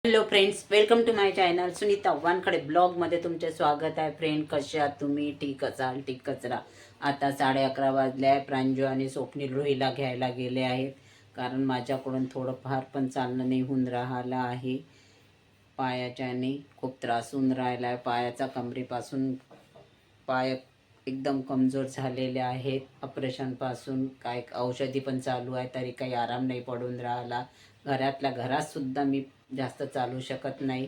Hello friends, welcome to my channel Sunita Wankhede ब्लॉगमध्ये तुमचे स्वागत आहे. फ्रेंड, कसे आहात तुम्ही? ठीक असाल? ठीक कचरा. आता 11:30 वाजले आहे. प्रांजू आणि स्वप्नील रुहीला घ्यायला गेले आहेत, कारण माझ्याकडून थोडंफार पण चालणं नाही होऊन राहिलं आहे. पायाच्याने खूप त्रास होऊन राहिला आहे. पायाचा कमरेपासून पाय एकदम कमजोर झालेले आहेत. ऑपरेशनपासून काय औषधी पण चालू आहे, तरी काही आराम नाही पडून राहिला. घरातल्या घरातसुद्धा मी जास्त चालू शकत नाही,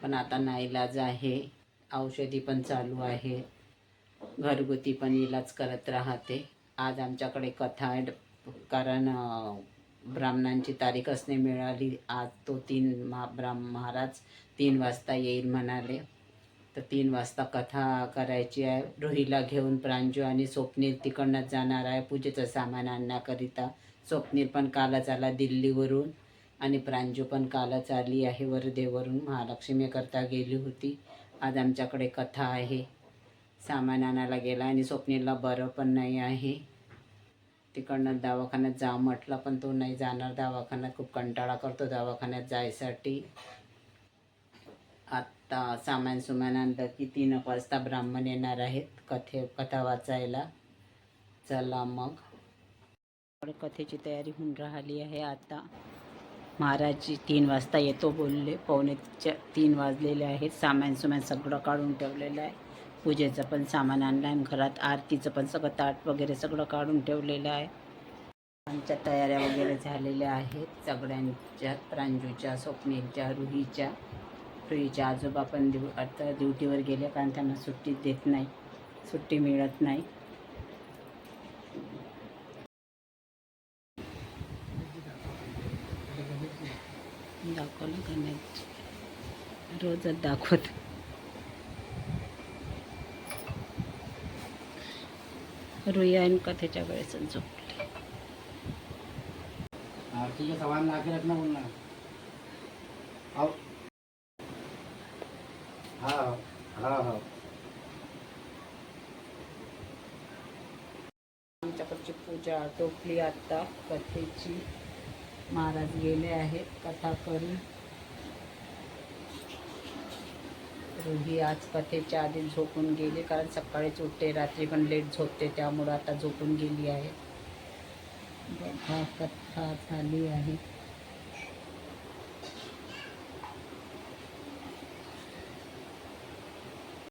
पण आता नाईलाज आहे. औषधी पण चालू आहे, घरगुती पण इलाज करत राहते. आज आमच्याकडे कथा आहे, कारण ब्राह्मणांची तारीखच नाही मिळाली. आज तो महाराज 3 वाजता येईल म्हणाले, तर 3 वाजता कथा करायची आहे. रुहीला घेऊन प्रांजू आणि स्वप्नील तिकडनंच जाणार आहे पूजेचं सामान आणण्याकरिता. स्वप्नील पण कालच आला दिल्लीवरून आणि प्रांजू पण कालच आली आहे वर्धेवरून. महालक्ष्मीकरता गेली होती. आज आमच्याकडे कथा आहे. सामान आणायला गेला आणि स्वप्नीलला बरं पण नाही आहे. तिकडनं दवाखान्यात जा म्हटलं, पण तो नाही जाणार दवाखान्यात. खूप कंटाळा करतो दवाखान्यात जायसाठी. आत्ता सामान आणलं की 3 वाजता ब्राह्मण येणार आहेत कथा वाचायला. चला मग, कथेची तयारी होऊन राहिली आहे. आता महाराजजी 3 वाजता येतो बोलले. 2:45 वाजलेले आहेत. सामान सगळं काढून ठेवलेलं आहे. पूजेचं पण सामान आणलं आहे. घरात आरतीचं पण सगळं ताट वगैरे सगळं काढून ठेवलेलं आहे. आमच्या तयाऱ्या वगैरे झालेल्या आहेत सगळ्यांच्या, प्रांजूच्या, स्वप्नीलच्या, रुहीच्या आजोबा पण आता ड्युटीवर गेले, कारण त्यांना सुट्टी देत नाही, सुट्टी मिळत नाही. दाखवलं का नाही? रोजच दाखवत. रुई आणि कथेच्या वेळेस झोपली. आरती के सामान ला के रखना बोलना। आओ। हाँ हाँ हाँ। आमच्याकडची पूजा आटोपली आता कथेची. महाराज गेले आहेत कथा करून. रुही आज कथेच्या आधी झोपून गेली, कारण सकाळीच उठते, रात्री पण लेट झोपते, त्यामुळं आता झोपून गेली आहे. बघा, कथा झाली आहे.